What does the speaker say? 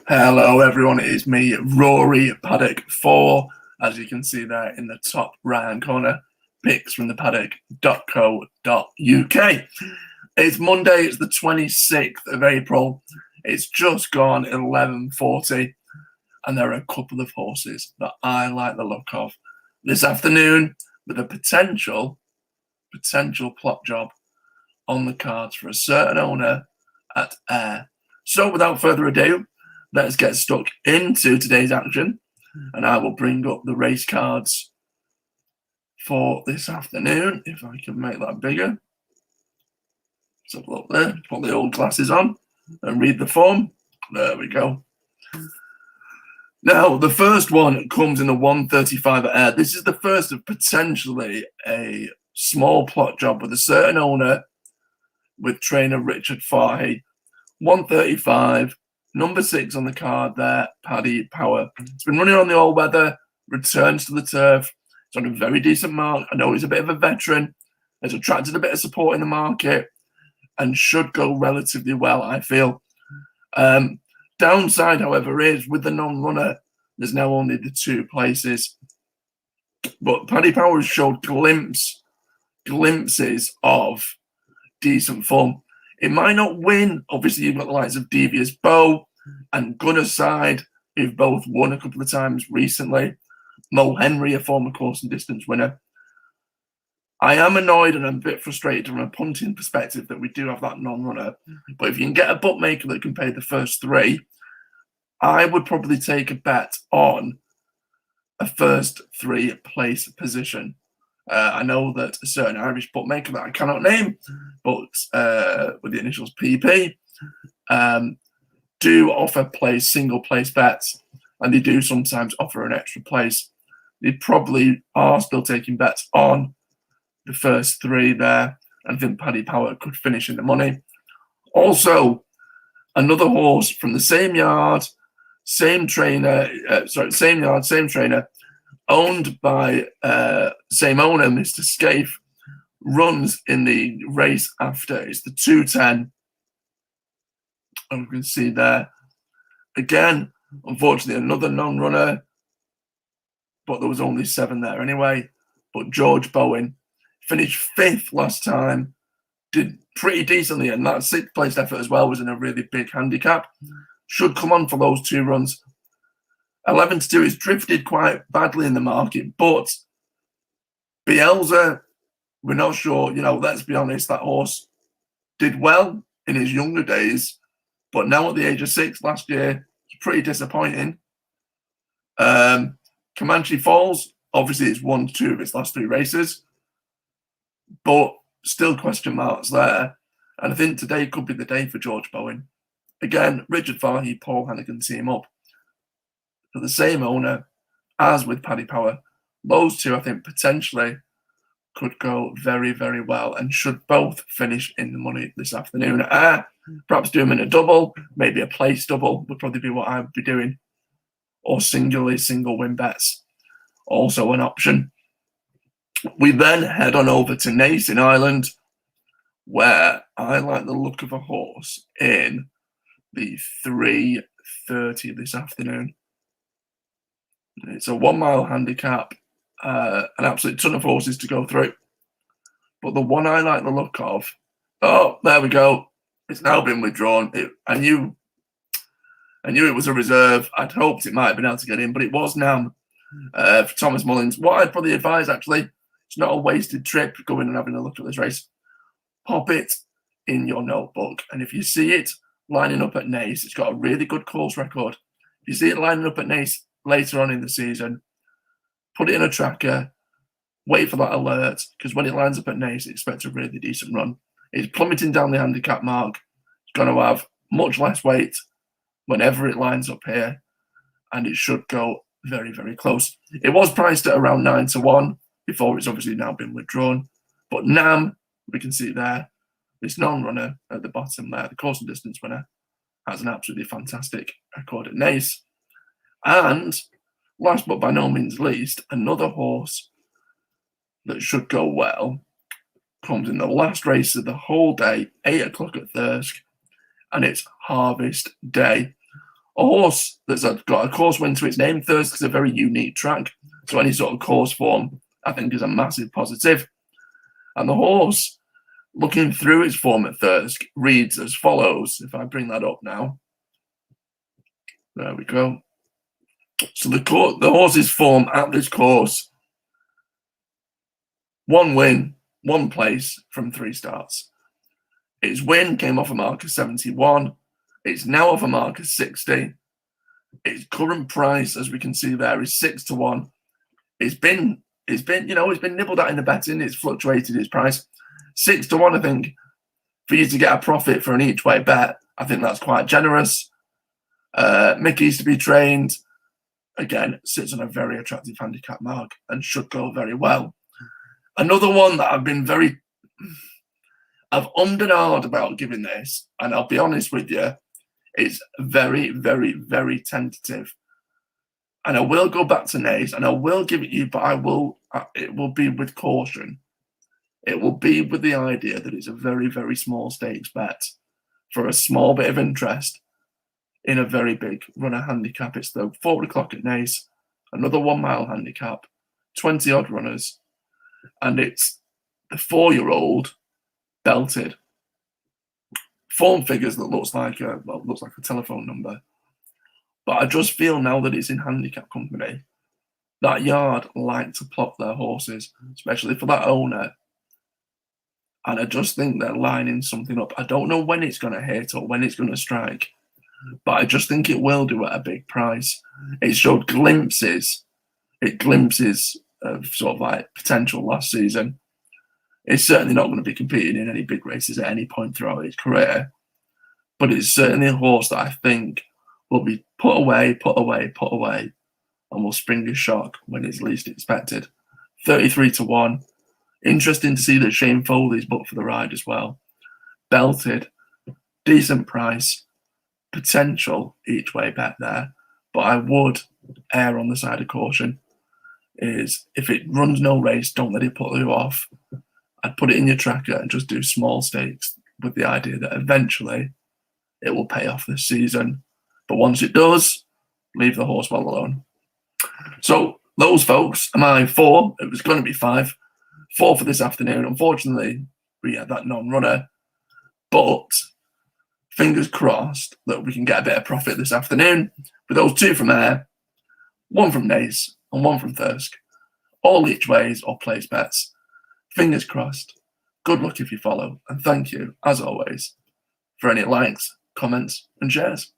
Hello everyone, it is me, Rory, paddock 4, as you can see there in the top right hand corner, picks from the paddock.co.uk. It's Monday, it's the 26th of April, it's just gone 11:40, and there are a couple of horses that I like the look of this afternoon with a potential plot job on the cards for a certain owner at Ayr. So without further ado, let's get stuck into today's action, and I will bring up the race cards for this afternoon, if I can make that bigger. Let's have a look there, put the old glasses on and read the form. There we go. Now, the first one comes in the 135 at Ayr. This is the first of potentially a small plot job with a certain owner with trainer Richard Fahey. 135. Number 6 on the card there, Paddy Power. It's been running on the all-weather, returns to the turf. It's on a very decent mark. I know he's a bit of a veteran. Has attracted a bit of support in the market and should go relatively well, I feel. Downside, however, is with the non-runner, there's now only the 2 places. But Paddy Power has showed glimpses of decent form. It might not win. Obviously, you've got the likes of Devious Bow and Gunnerside, who've both won a couple of times recently. Mo Henry, a former course and distance winner. I am annoyed and I'm a bit frustrated from a punting perspective that we do have that non-runner. But if you can get a bookmaker that can pay the first 3, I would probably take a bet on a first 3 place position. I know that a certain Irish bookmaker that I cannot name, but with the initials PP, do offer single place bets, and they do sometimes offer an extra place. They probably are still taking bets on the first 3 there, and I think Paddy Power could finish in the money. Also, another horse from the same yard, same trainer, owned by same owner, Mr. Scaife, runs in the race after. It's the 210. And we can see there. Again, unfortunately, another non-runner, but there was only 7 there anyway. But George Bowen finished 5th last time, did pretty decently, and that 6th place effort as well was in a really big handicap. Should come on for those 2 runs. 11-2 is drifted quite badly in the market, but Bielsa, we're not sure. Let's be honest, that horse did well in his younger days, but now at the age of 6 last year, it's pretty disappointing. Comanche Falls, obviously it's won 2 of its last 3 races, but still question marks there. And I think today could be the day for George Bowen. Again, Richard Fahey, Paul Hannigan team up for the same owner as with Paddy Power. Those 2, I think, potentially could go very, very well and should both finish in the money this afternoon. Perhaps do them in a double, maybe a place double would probably be what I would be doing. Or single win bets, also an option. We then head on over to Naas in Ireland, where I like the look of a horse in the 3:30 this afternoon. It's a 1 mile handicap, an absolute ton of horses to go through. But the one I like the look of, there we go. It's now been withdrawn. I knew it was a reserve. I'd hoped it might have been able to get in, but it was Nam for Thomas Mullins. What I'd probably advise, actually, it's not a wasted trip going and having a look at this race. Pop it in your notebook, and if you see it lining up at Naas, it's got a really good course record. If you see it lining up at Naas later on in the season, put it in a tracker, wait for that alert, because when it lines up at Naas, expect a really decent run. It's plummeting down the handicap mark. It's going to have much less weight whenever it lines up here, and it should go very, very close. It was priced at around 9-1 before it's obviously now been withdrawn. But Nam, we can see there, this non-runner at the bottom there, the course and distance winner, has an absolutely fantastic record at Naas. And last but by no means least, another horse that should go well comes in the last race of the whole day, 8 o'clock at Thirsk, and it's Harvest Day. a horse that's got a course win to its name. Thirsk is a very unique track, so any sort of course form, I think, is a massive positive. And the horse, looking through its form at Thirsk, reads as follows. If I bring that up now, there we go. So the horse's form at this course: 1 win, 1 place from 3 starts. Its win came off a mark of 71. It's now off a mark of 60. Its current price, as we can see there, is 6-1. It's been nibbled at in the betting. It's fluctuated its price. 6-1, I think, for you to get a profit for an each way bet, I think that's quite generous. Mickey's to be trained, again, sits on a very attractive handicap mark and should go very well. Another one that I've ummed and ahed about giving this, and I'll be honest with you, it's very, very, very tentative. And I will go back to Naas, and I will give it you, but it will be with caution. It will be with the idea that it's a very, very small stakes bet for a small bit of interest in a very big runner handicap. It's the 4 o'clock at Naas, another 1 mile handicap, 20 odd runners, and it's the 4-year-old belted. Form figures that looks like a telephone number. But I just feel now that it's in handicap company, that yard like to plot their horses, especially for that owner. And I just think they're lining something up. I don't know when it's going to hit or when it's going to strike, but I just think it will do at a big price. It showed glimpses of sort of like potential last season. It's certainly not going to be competing in any big races at any point throughout his career, but it's certainly a horse that I think will be put away, and will spring a shock when it's least expected. 33-1. Interesting to see that Shane Foley's booked for the ride as well. Belted, decent price, potential each way bet there, but I would err on the side of caution. Is if it runs no race, don't let it put you off. I'd put it in your tracker and just do small stakes with the idea that eventually it will pay off this season. But once it does, leave the horse well alone. So those folks are my 4. It was going to be 5. 4 for this afternoon. Unfortunately, we had that non-runner. But fingers crossed that we can get a bit of profit this afternoon with those 2 from Air, 1 from Naas, and 1 from Thirsk. All each ways or place bets. Fingers crossed. Good luck if you follow. And thank you, as always, for any likes, comments, and shares.